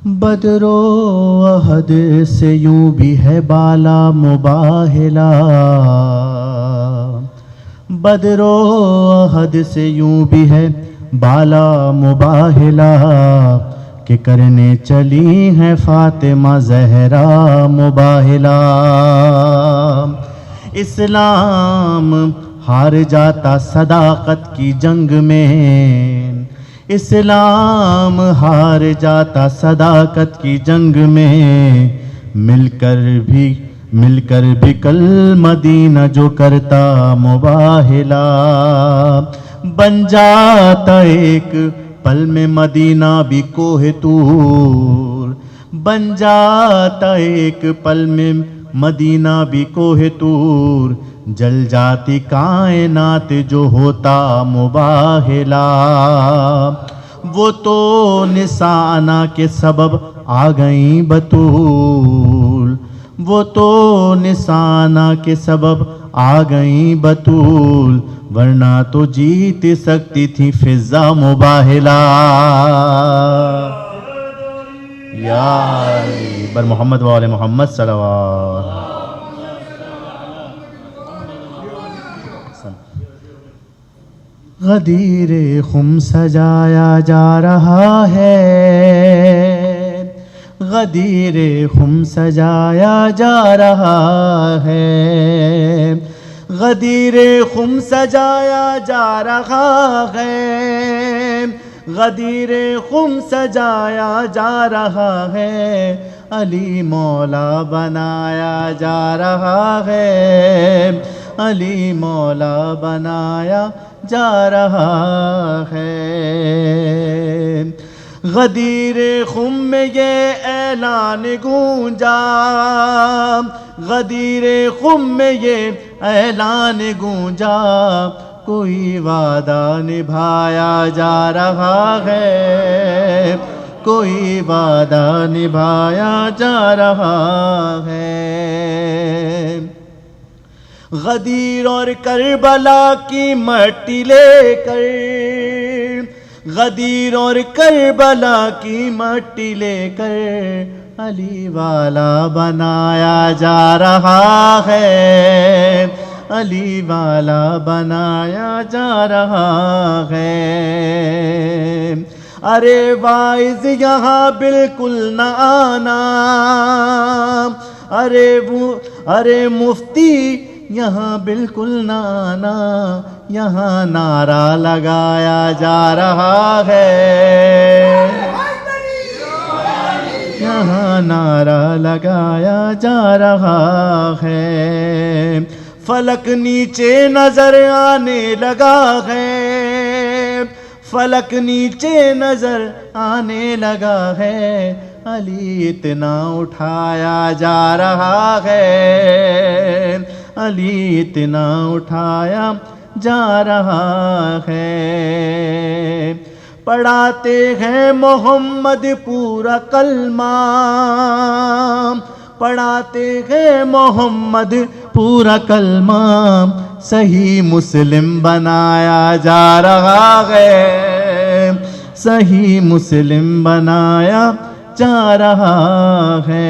بدر و احد سے یوں بھی ہے بالا مباہلا، بدر و احد سے یوں بھی ہے بالا مباہلا، کہ کرنے چلی ہیں فاطمہ زہرا مباہلا۔ اسلام ہار جاتا صداقت کی جنگ میں، اسلام ہار جاتا صداقت کی جنگ میں، مل کر بھی کل مدینہ جو کرتا مباہلا، بن جاتا ایک پل میں مدینہ بھی کوہ طور، بن جاتا ایک پل میں مدینہ بھی کوہ طور، جل جاتی کائنات جو ہوتا مباہلا۔ وہ تو نسانا کے سبب آ گئیں بطول، وہ تو نسانا کے سبب آ گئیں بطول، ورنہ تو جیت سکتی تھی فضا مباہلا۔ یا علی بر محمد و آل محمد صلوات۔ غدیر خم سجایا جا رہا ہے، غدیر خم سجایا جا رہا ہے، غدیر خم سجایا جا رہا ہے، غدیر خم سجایا جا رہا ہے، علی مولا بنایا جا رہا ہے، علی مولا بنایا جا رہا ہے۔ غدیر خم میں یہ اعلان گونجا، غدیر خم میں یہ اعلان گونجا، کوئی وعدہ نبھایا جا رہا ہے، کوئی وعدہ نبھایا جا رہا ہے۔ غدیر اور کربلا کی مٹی لے کر، غدیر اور کربلا کی مٹی لے کر، علی والا بنایا جا رہا ہے، علی والا بنایا جا رہا ہے۔ ارے واعظ یہاں بالکل نہ آنا، ارے مفتی یہاں بالکل نہ آنا، یہاں نعرہ لگایا جا رہا ہے، یہاں نعرہ لگایا جا رہا ہے۔ فلک نیچے نظر آنے لگا ہے، فلک نیچے نظر آنے لگا ہے، علی اتنا اٹھایا جا رہا ہے، علی اتنا اٹھایا جا رہا ہے۔ پڑھاتے ہیں محمد پورا کلمہ، پڑھاتے ہیں محمد پورا کلمہ، صحیح مسلم بنایا جا رہا ہے، صحیح مسلم بنایا جا رہا ہے۔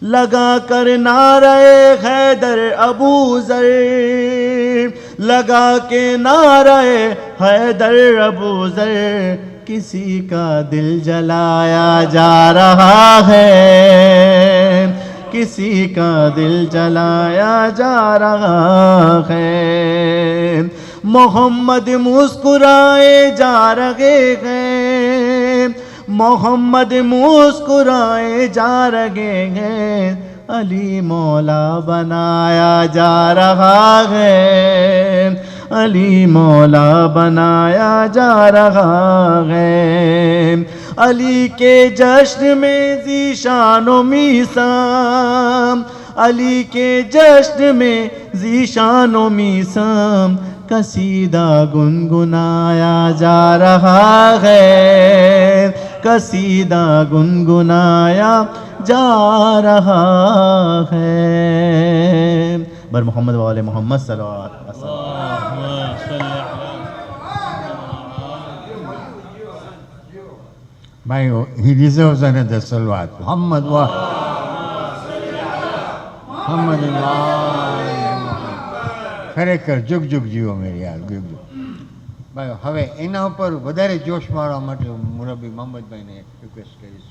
لگا کر نعرہ حیدر ابو ذر، لگا کے نعرہ حیدر ابو ذر، کسی کا دل جلایا جا رہا ہے، کسی کا دل جلایا جا رہا ہے۔ محمد مسکرائے جا رہے ہیں، محمد مسکرائے جا رہے ہیں، علی مولا بنایا جا رہا ہے، علی مولا بنایا جا رہا ہے۔ علی کے جشن میں ذیشان و میثام، علی کے جشن میں ذیشان و میثام، قصیدہ گنگنایا جا رہا ہے، قصیدہ گنگنایا جا رہا ہے۔ بر محمد و آل محمد صلوات۔ ભાઈ he deserves another salawat. Muhammad wa Muhammad ખરેખર જુગ જુગ જીવો મેરી યાર, જુગ જુગ. ભાઈ હવે એના ઉપર વધારે જોશ મારવા માટે મુરબ્બી મોહમ્મદભાઈને રિક્વેસ્ટ કરીશ.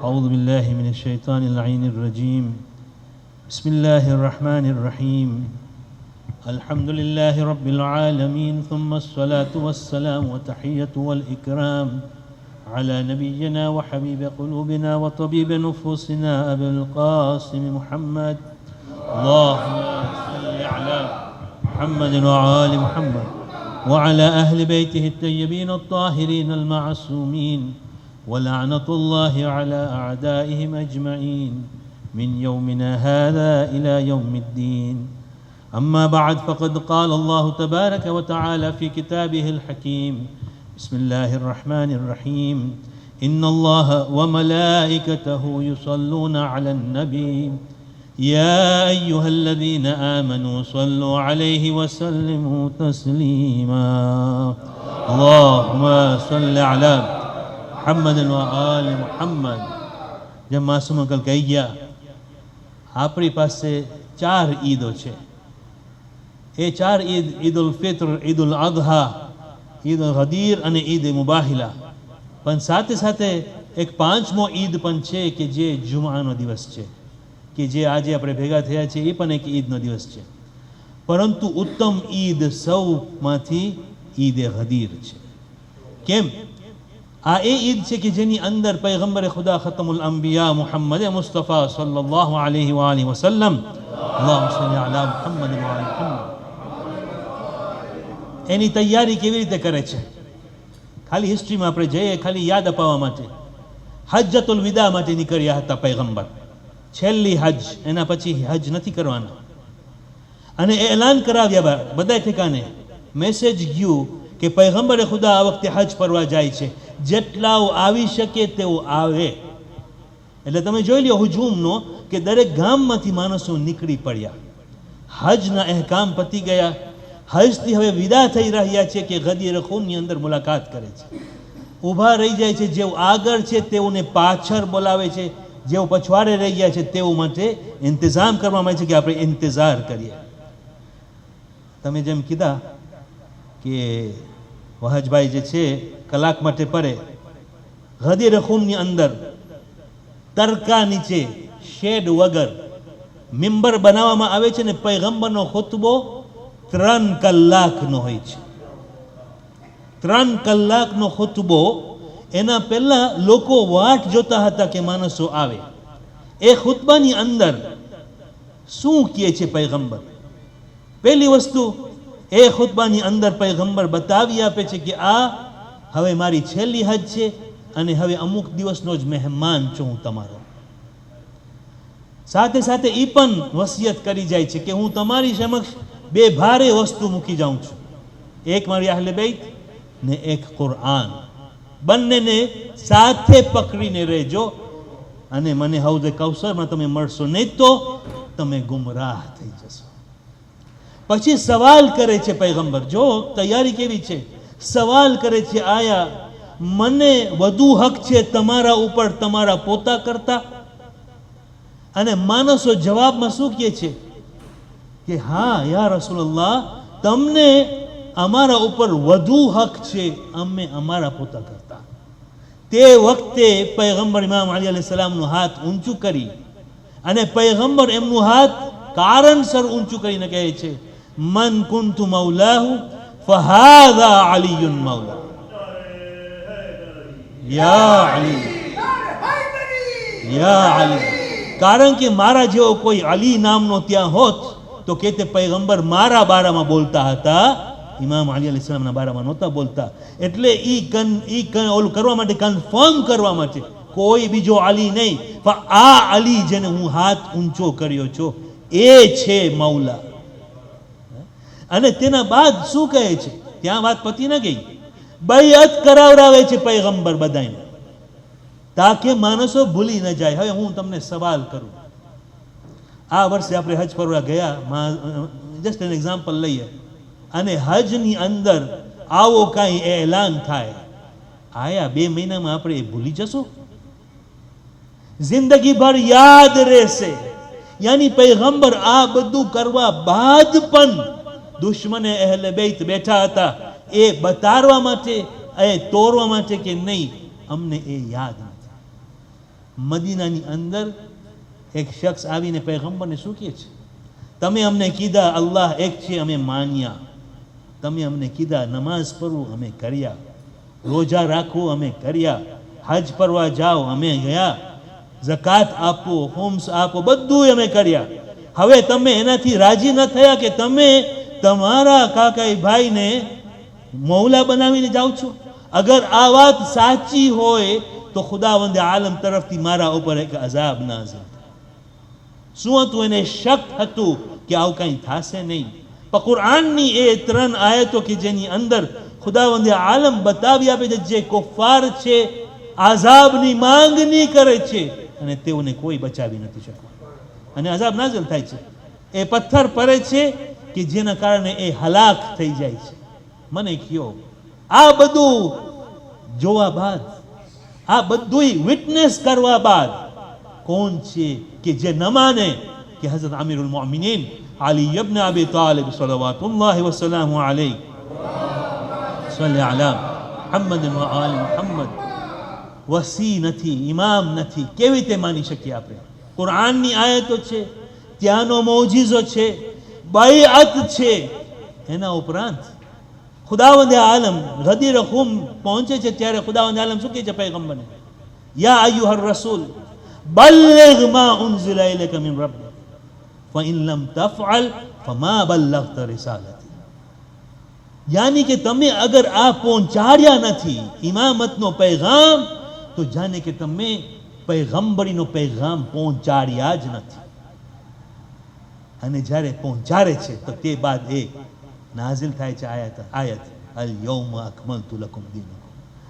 أعوذ بالله من الشيطان اللعين الرجيم. بسم الله الرحمن الرحيم. الحمد لله رب العالمين، ثم الصلاة والسلام وتحية والإكرام على نبينا وحبيب قلوبنا وطبيب نفوسنا أبي القاسم محمد. اللهم صل على محمد وآل محمد وعلى أهل بيته الطيبين الطاهرين المعصومين، ولعنة الله على أعدائهم أجمعين من يومنا هذا إلى يوم الدين. أما بعد، فقد قال الله تبارك وتعالى في كتابه الحكيم: بسم الله الرحمن الرحيم. إن الله وملائكته يصلون على النبي يا أيها الذين آمنوا صلوا عليه وسلموا تسليما. اللهم صل على محمد وآل محمد. जब मासूम अंकल કહી ગયા, આપણી પાસે 4 ઈદો છે. એ 4 ઈદ, ઈદ ઉલ ફિત્ર, ઈદ ઉલ અદહા, ઈદ ઉલ ગદીર અને ઈદ મુબાહિલા. પણ સાથે સાથે એક 5મો ઈદ પણ છે કે જે જુમાનો દિવસ છે, કે જે આજે આપણે ભેગા થયા છે, એ પણ એક ઈદનો દિવસ છે. પરંતુ ઉત્તમ ઈદ સૌમાંથી ઈદ ગદીર છે. કેમ? આ એ ઈદ છે કે જેની અંદર પૈગંબરે ખુદા ખતમુલ અંબિયા મુહમ્મદ મુસ્તફા સલ્લલ્લાહુ અલૈહિ વ આલિહિ વસલ્લમ, અલ્લાહુમ્મા સલ્લી અલા મુહમ્મદ વ આલિ મુહમ્મદ, એની તૈયારી કેવી રીતે કરે છે. ખાલી હિસ્ટ્રીમાં આપણે જઈએ, ખાલી યાદ અપાવવા માટે. હજ્જતુલ વિદા માટે નીકળ્યા હતા પૈગંબર, છેલ્લી હજ, એના પછી હજ નથી કરવાના. અને એલાન કરાવ્યા બધા ઠેકાને, મેસેજ ગયું કે પૈગંબરે ખુદા આ વખતે હજ ફરવા જાય છે, જેટલાઓ આવી શકે તેઓ આવે. એટલે તમે જોઈ લો હુજુમનો કે દરેક ગામમાંથી માણસો નીકળી પડ્યા. હજના અહેકામ પતી ગયા. હજથી હવે વિદા થઈ રહ્યા છે કે ગદીર ખૂનની અંદર મુલાકાત કરે છે. ઊભા રહી જાય છે, જેઓ આગળ છે તેઓને પાછળ બોલાવે છે, જેઓ પછવાડે રહી ગયા છે તેઓ માટે ઇંતજામ કરવામાં આવે છે કે આપણે ઇંતજાર કરીએ. તમે જેમ કીધા કે વહાજભાઈ જે છે કલાક માટે પડે, ગદીર ખૂનની અંદર તરકા નીચે શેડ વગર મિંબર બનાવવામાં આવે છે ને પૈગંબરનો ખુતબો 3 કલાકનો હોય છે. 3 કલાકનો ખુતબો. એના પહેલા લોકો વાટ જોતા હતા કે માણસો આવે. એ ખુતબાની અંદર શું કહે છે પૈગંબર? પહેલી વસ્તુ, એ ખુતબાની અંદર પૈગંબર બતાવી આપે છે કે આ હવે મારી છેલ્લી હજ છે અને હવે અમુક દિવસનો જ મહેમાન છું હું તમારો. સાથે સાથે એ પણ વસિયત કરી જાય છે કે હું તમારી સમક્ષ 2 ભારે વસ્તુ મૂકી જાઉં છું. એક મારી અહલે બેત ને એક કુરઆન. બંનેને સાથે પકડીને રહેજો અને મને હૌઝે કૌસરમાં તમે મળશો, નહીં તો તમે ગુમરાહ થઈ જશો. પછી સવાલ કરે છે પૈગંબર, જો તૈયારી કેવી છે. સવાલ કરે છે, આયા મને વધુ હક છે તમારા ઉપર તમારા પોતા કરતા? અને માણસો જવાબમાં શું કહે છે કે હા યા રસૂલલ્લાહ, તમને અમારા ઉપર વધુ હક છે અમે અમારા પોતા કરતા. તે વખતે પૈગંબર ઇમામ અલી અલૈહિસ સલામનો હાથ ઊંચું કરી અને પૈગંબર એમનું હાથ કારણસર ઊંચું કરીને કહે છે, મન કુંતુ મૌલાહુ ફહાદા અલીયુન મૌલા. યા અલી, યા અલી. કારણ કે મારા જેવો કોઈ અલી નામનો ત્યાં હોત તો કે તે પૈગંબર મારા બારામાં બોલતા હતા, ઇમામ અલી અલૈહિસ સલામના બારામાં નહોતા બોલતા. એટલે ઓલું કરવા માટે, કન્ફર્મ કરવા માટે, કોઈ બીજો અલી નહીં, પણ આ અલી જેને હું હાથ ઊંચો કર્યો છું એ છે મૌલા. અને તેના બાદ શું કહે છે? ત્યાં વાત પતી ન ગઈ. બૈઅત કરાવરાવે છે પૈગંબર બધાને, તાકે માણસો ભૂલી ન જાય. હવે હું તમને સવાલ કરું. આ વર્ષે આપણે હજ ફરવા ગયા, જસ્ટ એન એક્ઝામ્પલ લઈએ. અને હજની અંદર આવો કાંઈ એલાન થાય, આયા 2 મહિનામાં આપણે ભૂલી જશું? જિંદગી ભર યાદ રહેશે. યાની પૈગંબર આ બધું કરવા બાદ પણ દુશ્મને અહેલે બેત બેઠા હતા એ બતાડવા માટે, એ તોડવા માટે કે નહીં, અમને એ યાદ નથી. મદીનાની અંદર એક શખ્સ આવીને પૈગંબરને શું કહે છે? તમે અમને કીધા અલ્લાહ એક છે, અમે માન્યા. તમે અમને કીધા નમાઝ પઢવું, અમે કર્યા. રોજા રાખવું, અમે કર્યા. હજ પરવા જાઓ, અમે ગયા. ઝકાત આપો, હોમ્સ આપો, બધું અમે કર્યા. હવે તમે એનાથી રાજી ન થયા કે તમે તમારા કાકાઈ ભાઈને મૌલા બનાવીને જાઓ છો? અગર આ વાત સાચી હોય તો ખુદાવંદે આલમ તરફથી મારા ઉપર એક અઝાબ નાઝિલ. શું હતું? એને શક હતું કે આવું કંઈ થશે નહીં. પણ કુરાનની એ 3 આયતો કે જેની અંદર ખુદાવંદે આલમ બતાવી આપે છે જે કુફાર છે આઝાબની માંગણી કરે છે અને તેઓને કોઈ બચાવી નથી શકતું અને અઝાબ નાઝિલ થાય છે. એ પથ્થર પડે છે કે જેના કારણે એ હલાક થઈ જાય છે. મને કયો, આ બધું જોવા બાદ, આ બધું વિટનેસ કરવા બાદ કોણ છે કે જે ન માને કે હઝરત આમિરુલ મોમિનીન અલી ઇબ્ન અબી તાલિબ સલ્લલ્લાહુ વસલ્લમ અલૈહ સલ્લી અલા મુહમ્મદ વ આલી મુહમ્મદ વસી નથી, ઇમામ નથી, કેવી રીતે માની શકીએ આપણે? કુરાનની આયતો છે, ત્યાંનો મોજીઝો છે, બાયઅત છે. એના ઉપરાંત ખુદાવંદે આલમ ગદીર ખુમ પહોંચે છે ત્યારે ખુદાવંદે આલમ શું કહે છે પૈગંબરને? યા અય્યુહર રસૂલ બલ્લિગ મા ઉન્ઝિલા ઇલૈકા મિન રબ્બિક ફઇન લમ તફઅલ ફમા બલ્લગત રિસાલતી. યાની કે તમે અગર આ પહોંચાડ્યા નથી ઇમામતનો પૈગામ, તો જાણે કે તમે પૈગંબરીનો પૈગામ પહોંચાડ્યા જ નથી. અને જ્યારે પહોંચાડે છે તો તે બાદ એ નાઝિલ થાય છે આયત અલ યૌમ અકમલતુ લકુમ દીનકુમ.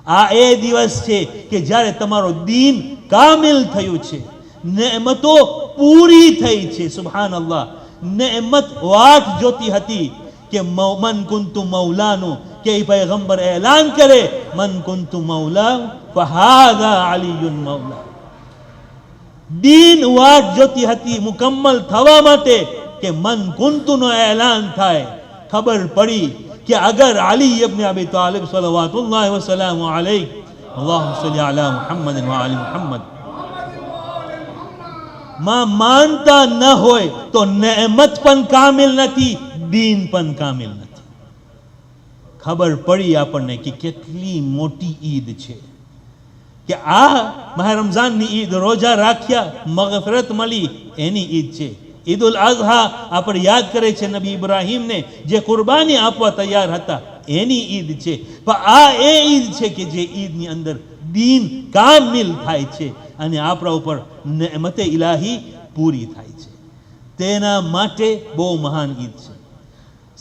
આ એ દિવસ છે કે જ્યારે તમારો દીન કામિલ થયું છે, નેમતો પૂરી થઈ છે. સુબહાનલ્લાહ. નેમત વાટ જોતી હતી કે મન કુંતુ મૌલાનું, કે પૈગંબર એલાન કરે મન કુંતુ મૌલા ફહાદા અલીયુન મૌલા. દીન વાટ જોતી હતી મુકમ્મલ થવા માટે કે મન કુંતુનો એલાન થાય. ખબર પડી કે અગર અલી ઇબ્ન અબી તાલિબ સલ્લલ્લાહુ વસલ્લમ અલૈહ અલ્લાહુમ્મા સલ્લી અલા મુહમ્મદ વ આલી મુહમ્મદ માં માનતા ન હોય તો નેમત પણ કામિલ નથી, દીન પણ કામિલ નથી. ખબર પડી આપણને કે કેટલી મોટી ઈદ છે, કે આ માહ રમઝાનની ઈદ, રોજા રાખ્યા, મગફરત મળી, એની ઈદ છે. ઈદ ઉલ અઝહા આપણે યાદ કરે છે નબી ઇબ્રાહીમને જે કુરબાની આપવા તૈયાર હતા, એની ઈદ છે. પણ આ એ ઈદ છે કે જે ઈદની અંદર દીન કામિલ થાય છે અને આપણા ઉપર નેમતે ઇલાહી પૂરી થાય છે. તેના માટે બહુ મહાન ઈદ છે.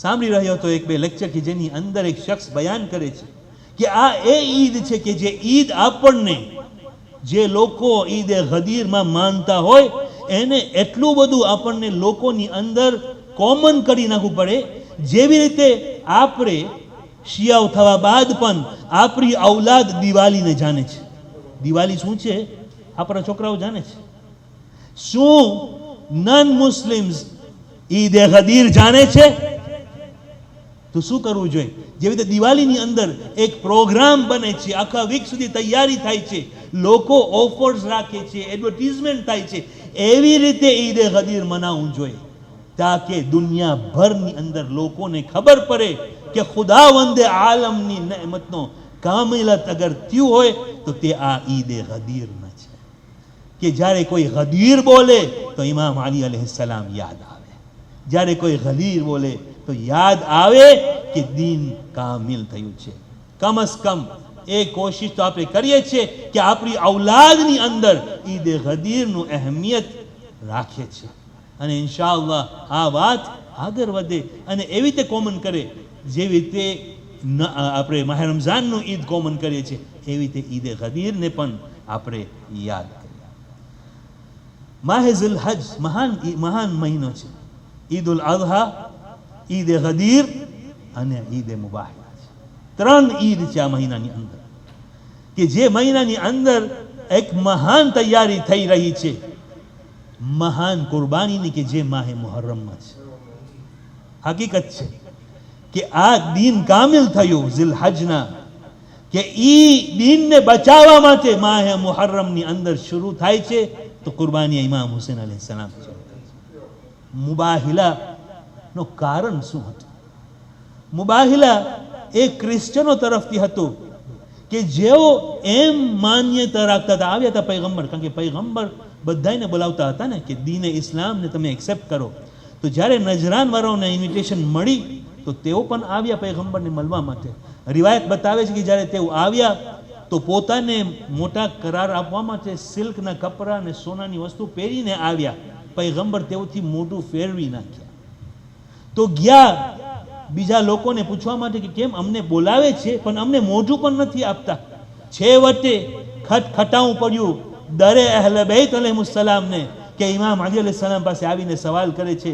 સાંભળી રહ્યો તો 1-2 લેક્ચર કે જેની અંદર એક શખ્સ બયાન કરે છે કે આ એ ઈદ છે કે જે ઈદ આપણને, જે લોકો ઈદ ગદીરમાં માનતા હોય એને એટલું બધું આપણને લોકોની અંદર કોમન કરી નાખવું પડે. જેવી રીતે આપણે શિયાઓ થવા બાદ પણ આપણી ઔલાદ દિવાળીને જાણે છે. દિવાળી શું છે આપણા છોકરાઓ જાણે છે. શું નન મુસ્લિમ્સ ઈદ ગદીર જાણે છે? તો શું કરવું જોઈએ? જેવી રીતે દિવાળીની અંદર એક પ્રોગ્રામ બને છે, આખા વીક સુધી તૈયારી થાય છે, લોકો ઓફર્સ રાખે છે, એડવર્ટીઝમેન્ટ થાય છે, એવી રીતે ઈદ ગદીર મનાવવું જોઈએ તાકે દુનિયાભરની અંદર લોકોને ખબર પડે કે ખુદાવંદે આલમની નેમતનો કામિલત અગર થયું હોય તો તે આ ઈદ ગદીરમાં છે. કે જ્યારે કોઈ ગદીર બોલે તો ઇમામ અલી અલૈહિસ્સલામ યાદ આવે, જ્યારે કોઈ ગદીર બોલે તો યાદ આવે કે દીન કામિલ થયું છે. કમ અઝ કમ એ કોશિશ તો આપણે કરીએ છીએ કે આપણી ઔલાદની અંદર ઈદ ગદીરનું અહેમિયત રાખીએ છીએ અને ઇન્શાઅલ્લાહ આ વાત આગળ વધે અને એવી રીતે કોમન કરે જેવી રીતે આપણે માહ રમઝાનનું ઈદ કોમન કરીએ છીએ એવી રીતે ઈદ ગદીરને પણ આપણે યાદ કરીએ. માહ ઝુલ્હજ મહાન મહિનો છે. ઈદ ઉલ અઝહા, ઈદ ગદીર અને ઈદ એ મુબાહિલા છે. 3 ઈદ છે આ મહિનાની અંદર, કે જે મહિનાની અંદર એક મહાન તૈયારી થઈ રહી છે, મહાન કુરબાનીની, કે જે માહે મુહર્રમમાં છે. હકીકત છે કે આ દીન કામિલ થયું ઝિલહજના, કે ઈ દીનને બચાવવા માટે માહે મુહર્રમની અંદર શરૂ થાય છે, તો કુરબાની ઇમામ હુસૈન અલૈહિસ્સલામ છે. મુબાહિલાનો કારણ શું હતું? મુબાહિલા એ ક્રિશ્ચનો તરફથી હતું, કે જેઓ એમ માન્યતા રાખતા હતા, આવ્યા હતા પૈગંબર, કારણ કે પૈગંબર બધાને બોલાવતા હતા ને, કે દીને ઇસ્લામને તમે એક્સેપ્ટ કરો. તો જ્યારે નજરાન વાળાઓને ઇન્વિટેશન મળી, તો તેઓ પણ આવ્યા પૈગંબરને મળવા માટે. રિવાયત બતાવે છે કે જ્યારે તેઓ આવ્યા, તો પોતાને મોટા કરાર આપવા માટે સિલ્કના કપડા અને સોનાની વસ્તુ પહેરીને આવ્યા. પૈગંબર તેઓથી મોઢું ફેરવી નાખ્યા. તો ગયા બીજા લોકોને પૂછવા માટે કે કેમ અમને બોલાવે છે પણ અમને મોઢું પણ નથી આપતા. છેવટે ખટખટાવું પડ્યું દરે અહલે બેત અલૈહિસ્સલામને, કે ઇમામ અલી અલૈહિસ્સલામ પાસે આવીને સવાલ કરે છે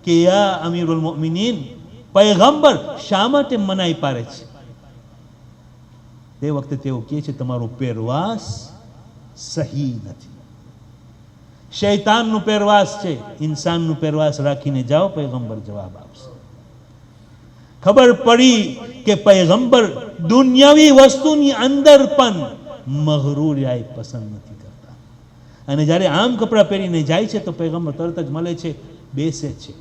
કે યા અમીરુલ મુમિનીન, પૈગંબર શા માટે મનાઈ પાડે છે? તે વખતે તેઓ કહે છે તમારો પહેરવાસ સહી નથી, શૈતાનનું પહેરવાસ છે, ઇન્સાનનું પહેરવાસ રાખીને જાઓ, પૈગંબર જવાબ આપશે. ખબર પડી કે પૈગંબર દુનિયાવી વસ્તુની અંદર પણ મગરૂરિયાઈ પસંદ નથી કરતા. અને જ્યારે આમ કપડાં પહેરીને જાય છે તો પૈગંબર તરત જ મળે છે, બેસે છે,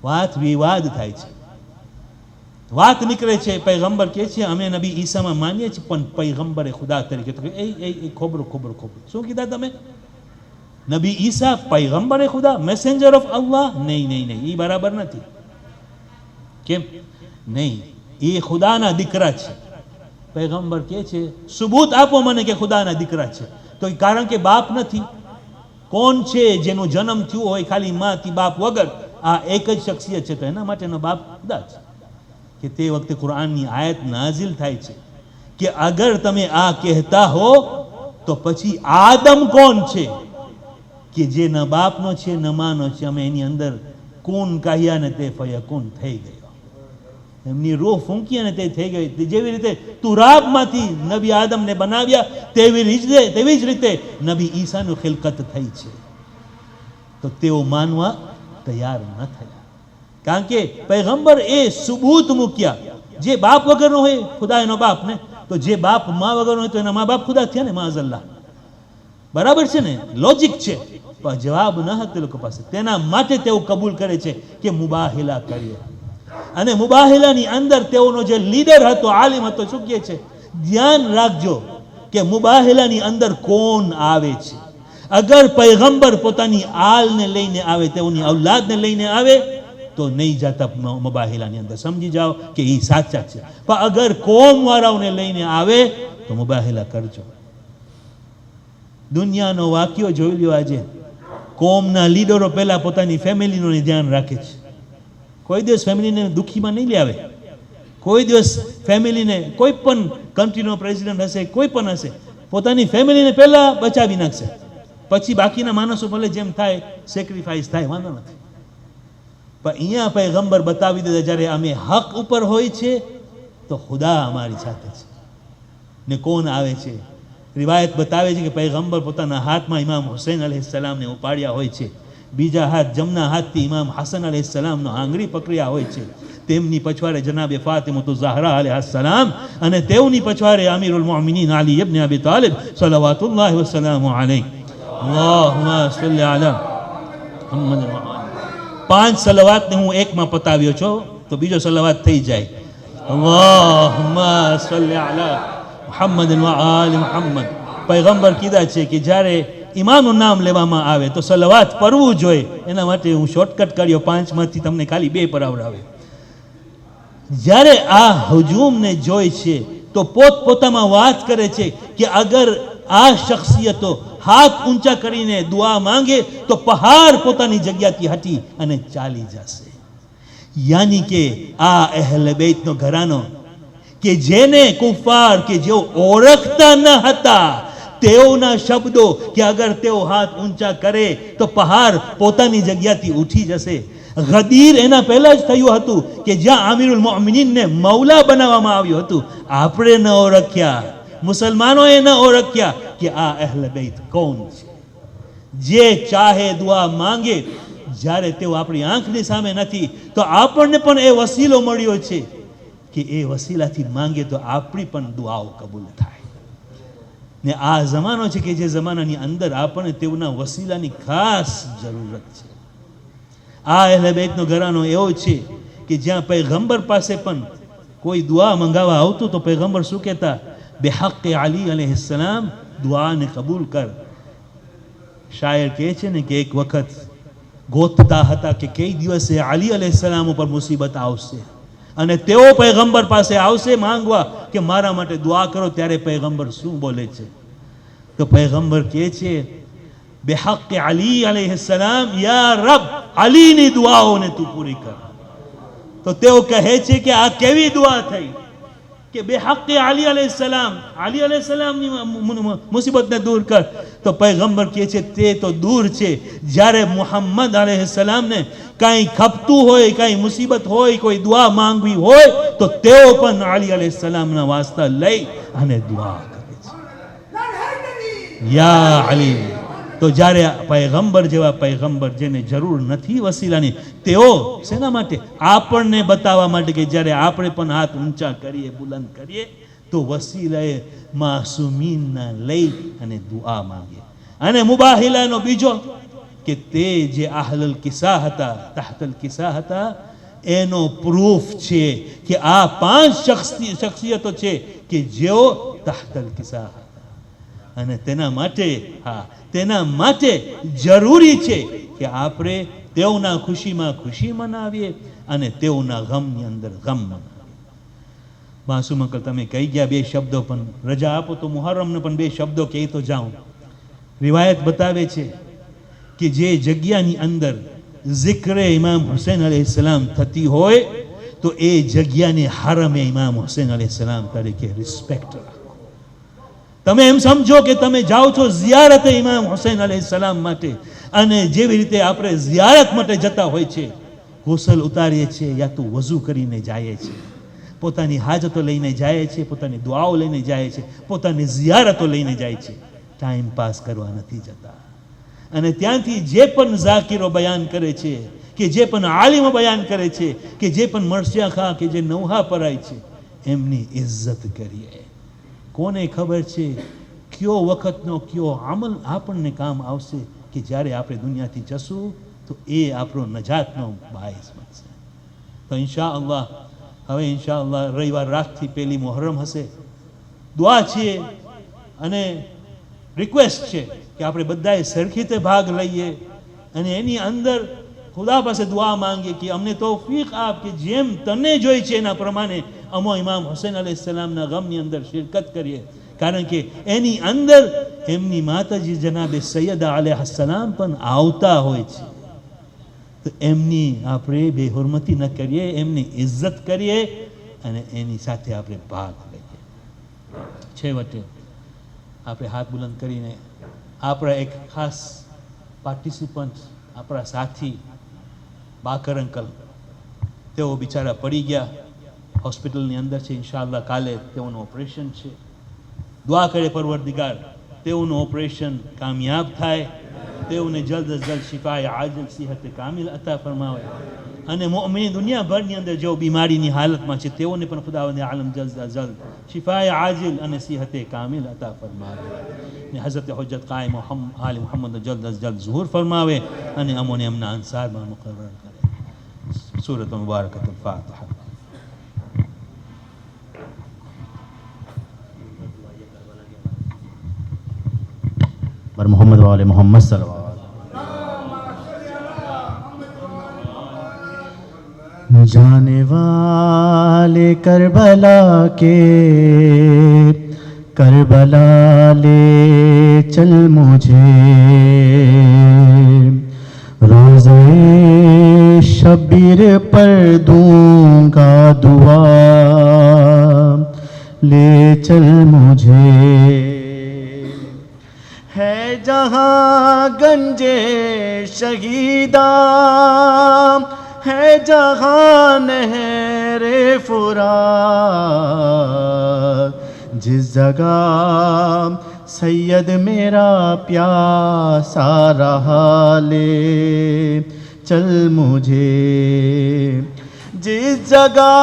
વાત વિવાદ થાય છે, વાત નીકળે છે. પૈગંબર કહે છે અમે નબી ઈસામાં માનીએ છીએ, પણ પૈગંબરે ખુદા તરીકે. તો એ ખોબરું શું કીધા તમે? નબી ઈસા પૈગંબરે ખુદા, મેસેન્જર ઓફ અલ્લાહ? નહીં, એ બરાબર નથી. કેમ નહીં? એ ખુદાના દીકરા છે. પૈગંબર કહે છે સુબૂત આપો મને કે ખુદાના દીકરા છે. તો કારણ કે બાપ નથી. કોણ છે જેનો જન્મ થયો હોય ખાલી માથી, બાપ વગર? આ એક જ શખ્સિયત છે, તો એના માટેનો બાપ ખુદા છે. કે તે વખતે કુરાનની આયત નાઝિલ થાય છે કે અગર તમે આ કહેતા હો તો પછી આદમ કોણ છે કે જે ન બાપનો છે ન માનો છે? અમે એની અંદર કુન કહ્યા ને તે ફયકુન થઈ ગયો, એમની રૂહ ફૂંકી અને તે થઈ ગઈ. જેવી રીતે તુરાબમાંથી નબી આદમને બનાવ્યા, તેવી જ રીતે નબી ઈસાનું ખિલકત થઈ છે. તો તેઓ માનવા તૈયાર ન થયા, કારણ કે પૈગંબર એ સુબૂત મૂક્યા. જે બાપ વગરનો હોય ખુદા એનો બાપ ને, તો જે બાપ મા વગરનો હોય તો એના મા બાપ ખુદા થયા ને, માઝલ્લા. બરાબર છે ને? લોજિક છે. પણ જવાબ ન હતો તે લોકો પાસે. તેના માટે તેઓ કબૂલ કરે છે કે મુબાહિલા કરીએ. અને મુબાહિલાની અંદર તેઓનો જે લીડર હતો, આલિમ હતો, શું કહે છે? ધ્યાન રાખજો કે મુબાહિલાની અંદર કોણ આવે છે. અગર પૈગંબર પોતાની આલને લઈને આવે, તેઓની ઔલાદને લઈને આવે, તો નહીં જતા મુબાહિલાની અંદર. સમજી જાઓ કે એ સાચા છે. પણ અગર કોમ વાળાઓને લઈને આવે તો મુબાહિલા કરજો. દુનિયાનો વાક્યો જોઈ લ્યો. આજે કોમના લીડરો પહેલા પોતાની ફેમિલીનું ધ્યાન રાખે છે. કોઈ દિવસ ફેમિલીને દુઃખીમાં નહીં લાવે. કોઈ દિવસ ફેમિલીને, કોઈ પણ કન્ટ્રીનો પ્રેસિડેન્ટ હશે, કોઈ પણ હશે, પોતાની ફેમિલીને પહેલા બચાવી નાખશે, પછી બાકીના માણસો ભલે જેમ થાય સેક્રિફાઈસ થાય, વાંધો નથી. પણ અહીંયા પૈગંબર બતાવી દીધા જ્યારે અમે હક ઉપર હોય છે તો ખુદા અમારી સાથે છે. ને કોણ આવે છે? રિવાયત બતાવે છે કે પૈગંબર પોતાના હાથમાં ઇમામ હુસૈન અલૈહિસ્સલામને ઉપાડ્યા હોય છે, બીજા હાથ જમણા હાથથી ઇમામ હસન અલૈહિસ્સલામનો આંગળી પકડ્યા હોય છે, તેમની પછવાડે જનાબે ફાતિમતુ ઝહરા અલૈહિસ્સલામ, અને તેઓની પછવાડે અમીરુલ મુમિનીન અલી ઇબ્ન અબી તાલિબ સલ્લલ્લાહુ વસલ્લમ અલૈહ. અલ્લાહુમ્મા સલ્લી અલા મુહમ્મદ. 5 સલવાતને હું એકમાં પતાવ્યો છું, તો બીજો સલવાત થઈ જાય. અલ્લાહુમ્મા સલ્લી અલા મુહમ્મદ વ આલી મુહમ્મદ. પૈગંબર કીધા છે કે જ્યારે ઇમામનું નામ લેવામાં આવે તો સલવાત પડવું જોઈએ. એના માટે હું શોર્ટકટ કર્યો, 5 માંથી તમને ખાલી 2 પરાવડાવે. જ્યારે આ હજુમને જોઈ છે તો પોતપોતામાં વાત કરે છે કે અગર આ શખ્સિયતો હાથ ઊંચા કરીને દુઆ માંગે તો પહાડ પોતાની જગ્યાથી હટી અને ચાલી જશે. યાની કે આ અહેલે બેતનો ઘરાનો કે જેને કુફાર કે જેઓ ઓળખતા ન હતા, તેઓના શબ્દો કે અગર તેઓ હાથ ઊંચા કરે તો પહાડ પોતાની જગ્યાથી ઉઠી જશે. ગદીર એના પહેલા જ થયું હતું કે જ્યાં આમિરુલ મોમિનીનને મૌલા બનાવવામાં આવ્યું હતું. આપણે ન ઓળખ્યા, મુસલમાનોએ ન ઓળખ્યા કે આ અહલે બેત કોણ છે. જે ચાહે દુઆ માંગે, જ્યારે તેઓ આપણી આંખની સામે નથી તો આપણને પણ એ વસીલો મળ્યો છે કે એ વસીલાથી માંગે તો આપણી પણ દુઆઓ કબૂલ થાય. ને આ જમાનો છે કે જે જમાનાની અંદર આપણને તેઓના વસીલાની ખાસ જરૂરત છે. આ અહલે બેતનો ઘરાનો એવો છે કે જ્યાં પૈગંબર પાસે પણ કોઈ દુઆ મંગાવવા આવતું તો પૈગંબર શું કહેતા? બેહક્કે અલી અલૈહિસ્સલામ દુઆને કબૂલ કર. શાયર કહે છે ને કે એક વખત ગોતતા હતા કે કઈ દિવસે અલી અલૈહિસ્સલામ ઉપર મુસીબત આવશે અને તેઓ પૈગંબર પાસે આવશે માંગવા કે મારા માટે દુઆ કરો. ત્યારે પૈગંબર શું બોલે છે? તો પૈગંબર કહે છે બેહક્કે અલી અલૈહિસ્સલામ, યા રબ, અલીની દુઆઓને તું પૂરી કર. તો તેઓ કહે છે કે આ કેવી દુઆ થઈ કે બેહક્કે અલી અલૈહિસ્સલામ, અલી અલૈહિસ્સલામની મુસીબતને દૂર કર. તો પૈગંબર કહે છે તે તો દૂર છે, જ્યારે મુહમ્મદ અલૈહિસ્સલામને કાંઈ ખપતું હોય, કાંઈ મુસીબત હોય, કોઈ દુઆ માંગવી હોય તો તેઓ પણ અલી અલૈહિસ્સલામના વાસ્તા લઈ અને દુઆ કરે છે, યા અલી. તો જ્યારે પૈગંબર જેવા પૈગંબર જેને જરૂર નથી વસીલાની, તેઓ શેના માટે? આપણને બતાવવા માટે કે જ્યારે આપણે પણ હાથ ઊંચા કરીએ, બુલંદ કરીએ તો વસીલાએ માસુમીનના લઈ અને દુઆ માંગે. અને મુબાહિલાનો બીજો કે તે જે આહલલ કિસ્સા હતા, તહતલ કિસ્સા હતા, એનો પ્રૂફ છે કે આ 5 શખ્સિયતો છે કે જેઓ તહતલ કિસ્સા હતા. અને તેના માટે જરૂરી છે કે આપણે તેઓના ખુશીમાં ખુશી મનાવીએ અને તેઓના ગમની અંદર ગમ મનાવીએ. માસૂમ અંકલ તમે કહી ગયા 2 શબ્દો, પણ રજા આપો તો મુહર્રમને પણ 2 શબ્દો કહી તો જાઉં. રિવાયત બતાવે છે કે જે જગ્યાની અંદર ઝિક્રે ઇમામ હુસૈન અલૈહિસ્સલામ થતી હોય તો એ જગ્યાને હરમે ઇમામ હુસૈન અલૈહિસ્સલામ તરીકે રિસ્પેક્ટ રાખો. તમે એમ સમજો કે તમે જાઓ છો ઝિયારતે ઇમામ હુસૈન અલૈહિસ્સલામ માટે, અને જેવી રીતે આપણે ઝિયારત માટે જતા હોય છે, ગુસલ ઉતારીએ છીએ યા તો વઝુ કરીને જાય છે, પોતાની હાજતો લઈને જાય છે, પોતાની દુઆઓ લઈને જાય છે, પોતાની ઝિયારતો લઈને જાય છે, ટાઈમ પાસ કરવા નથી જતા. અને ત્યાંથી જે પણ ઝાકીરો બયાન કરે છે, કે જે પણ આલિમો બયાન કરે છે, કે જે પણ મરસિયા ખા કે જે નવહા પરાય છે, એમની ઇજ્જત કરીએ. કોને ખબર છે કયો વખતનો કયો અમલ આપણને કામ આવશે કે જ્યારે આપણે દુનિયાથી જશું તો એ આપણો નજાતનો બાયસ બનશે. તો ઇન્શાઅલ્લાહ હવે ઇન્શાઅલ્લાહ રવિવાર રાતથી 1 મુહર્રમ હશે. દુઆ છે અને રિક્વેસ્ટ છે કે આપણે બધાએ સરખી રીતે ભાગ લઈએ અને એની અંદર ખુદા પાસે દુઆ માંગીએ કે અમને તૌફીક આપ કે જેમ તને જોઈ છે એના પ્રમાણે અમો ઇમામ હુસૈન અલૈહિસ્સલામના ગમની અંદર શિરકત કરીએ. કારણ કે એની અંદર એમની માતાજી જનાબે સૈયદા અલૈહિસ્સલામ પણ આવતા હોય છે. તો એમની આપણે બેહુરમતી ન કરીએ, એમની ઇજ્જત કરીએ અને એની સાથે આપણે ભાગ લઈએ. છેવટે આપણે હાથ બુલંદ કરીને આપણા એક ખાસ પાર્ટિસિપન્ટ, આપણા સાથી બાકર અંકલ, તેઓ બિચારા પડી ગયા, હોસ્પિટલની અંદર છે. ઇન્શાઅલ્લાહ કાલે તેઓનું ઓપરેશન છે. દુઆ કરે પરવરદિગાર તેઓનું ઓપરેશન કામયાબ થાય, તેઓને જલ્દ અજ જલ્દ શિફાએ આજલ સેહત કામિલ અતા ફરમાવે. અને મોમિન દુનિયાભરની અંદર જેઓ બીમારીની હાલતમાં છે તેઓને પણ ખુદાવંદ આલમ જલ્દ અજ જલ્દ શિફાએ આજલ અને સેહત કામિલ અતા ફરમાવે. ને હઝરત હુજ્જત કાયમ આલી મુહમ્મદ જલ્દ અજ જલ્દ ઝુહુર ફરમાવે અને અમોને એમના અંસારમાં મુકર્રર કરે. સૂરત મુબારકતુલ ફાતિહા. बर मोहम्मद वाले मोहम्मद सल्लल्लाहु जाने वाले करबला के करबला ले चल मुझे रोज़े शबीर पर दूंगा दुआ ले चल मुझे है जहाँ गंजे शहीदा ہے جہاں نہر فرات، جس جگہ سید میرا پیاسا رہا لے چل مجھے، جس جگہ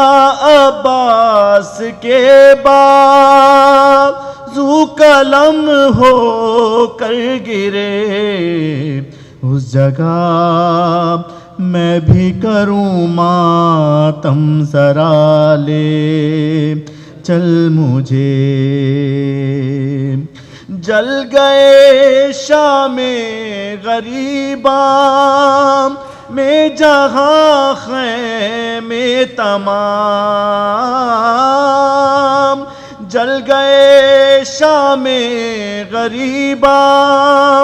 عباس کے بازو قلم ہو کر گرے، اس جگہ میں بھی کروں ماتم ذرا لے چل مجھے، جل گئے شام غریباں میں جہاں خیمے تمام، جل گئے شام غریباں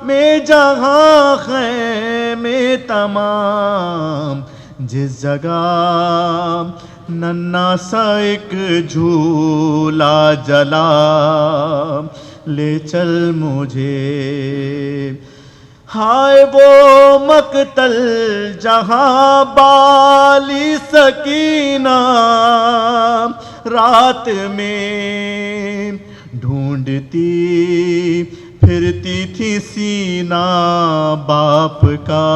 میں جہاں خیمے تمام، جس جگہ ننا سا ایک جھولا جلا لے چل مجھے، ہائے وہ مقتل جہاں بالی سکینہ رات میں ڈھونڈتی پھرتی تھی سینہ باپ کا،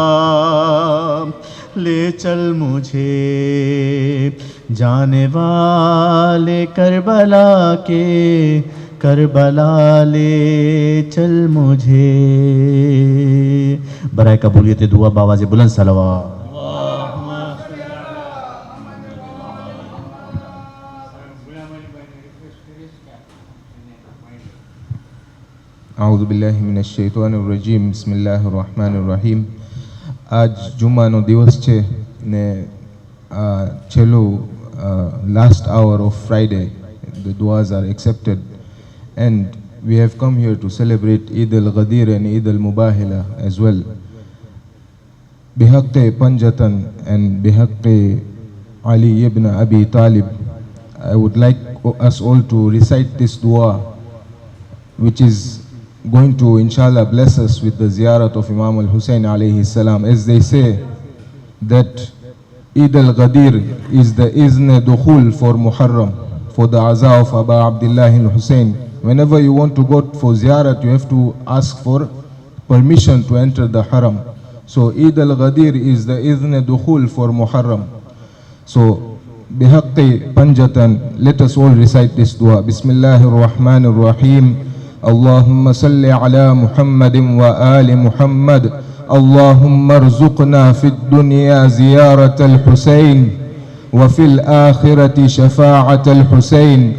لے چل مجھے جانے والے کربلا کے، کربلا لے چل مجھے، برائے قبولیت دعا باواز بلند صلوات۔ اعوذ باللہ من الشیطان الرجیم، بسم اللہ الرحمن الرحیم۔ આજ જુમ્માનો દિવસ છે ને છેલ્લું last hour of Friday, the duas are accepted and we have come here to celebrate Eid al-Ghadir and Eid al-Mubahila as well. بحق Panjatan and بحق Ali ibn Abi Talib, I would like us all to recite this dua, which is going to inshallah bless us with the ziyarat of Imam al-Hussein alayhi salam. As they say that Eid al-Ghadir is the izn dukhul for Muharram, for the aza of Aba Abdullah al-Hussein. Whenever you want to go for ziyarat, you have to ask for permission to enter the haram. So Eid al-Ghadir is the izn dukhul for Muharram. So bihaqqi panjatan, let us all recite this dua. Bismillahir Rahmanir Rahim. اللهم صل على محمد وآل محمد. اللهم ارزقنا في الدنيا زيارة الحسين وفي الآخرة شفاعة الحسين.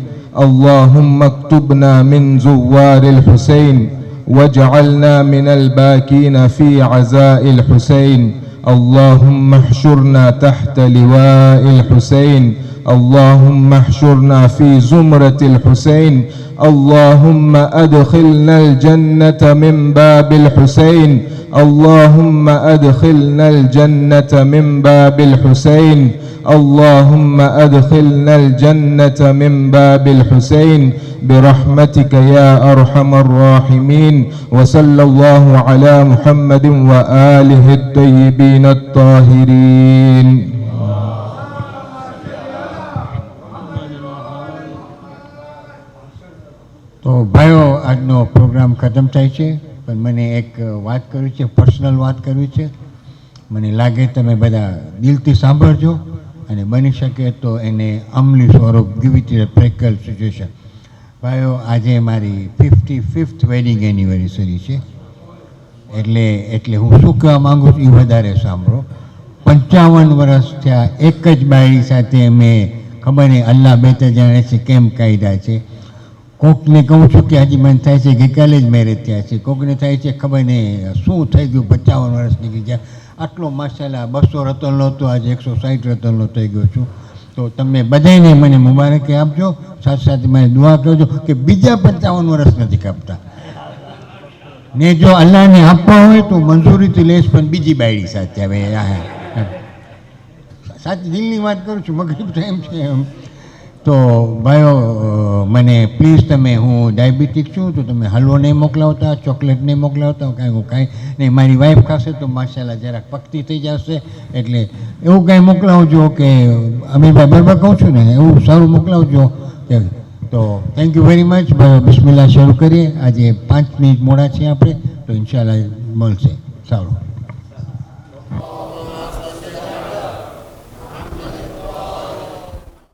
اللهم اكتبنا من زوار الحسين واجعلنا من الباكين في عزاء الحسين. اللهم احشرنا تحت لواء الحسين. اللهم احشرنا في زمرة الحسين. اللهم أدخلنا الجنة من باب الحسين. اللهم أدخلنا الجنة من باب الحسين. اللهم أدخلنا الجنة من باب الحسين برحمتك يا أرحم الراحمين. وصلى الله على محمد وآله الطيبين الطاهرين. તો ભાઈઓ આજનો programme ખતમ થાય છે, પણ મને એક વાત કરવી છે, પર્સનલ વાત કરવી છે. મને લાગે તમે બધા દિલથી સાંભળજો અને બની શકે તો એને અમલી સ્વરૂપ give it a practical situation. ભાઈઓ આજે મારી 55th વેડિંગ એનિવર્સરી છે, એટલે હું શું કહેવા માગું છું એ વધારે સાંભળો. 55 વર્ષ થયા એક જ બાયડી સાથે મેં ખબર નહીં અલ્લાહ બેતર જાણે છે કેમ કાયદા છે. કોકને કહું છું કે હજી મને થાય છે ગઈકાલે જ મેરેજ થયા છે, કોકને થાય છે ખબર નહીં શું થઈ ગયું 55 વર્ષ નીકળી ગયા. આટલો માશાલ્લાહ 200 રતનનો હતો, આજે 160 રતનનો થઈ ગયો છું. તો તમે બધાને મને મુબારકી આપજો, સાથે સાથે મને દુઆ કરજો કે બીજા 55 વર્ષ નથી કાપતા ને જો અલ્લાહને આપવા હોય તો મંજૂરીથી લઈશ, પણ બીજી બાયડી સાથે. હવે સાચી દિલની વાત કરું છું, મગરીબ ટાઈમ છે એમ. તો ભાઈઓ મને પ્લીઝ તમે, હું ડાયાબિટીક છું તો તમે હલવો નહીં મોકલાવતા, ચોકલેટ નહીં મોકલાવતા, કાંઈ હું કાંઈ નહીં. મારી વાઈફ ખાશે તો માશાલ્લાહ જરાક પકતી થઈ જશે, એટલે એવું કંઈ મોકલાવજો કે અમીરભાઈ બરાબર કહું છું ને, એવું સારું મોકલાવજો. તો thank you very much. Bismillah શરૂ કરીએ. આજે 5 મિનિટ મોડા છીએ આપણે, તો ઇન્શાલ્લાહ મળશે. સારું.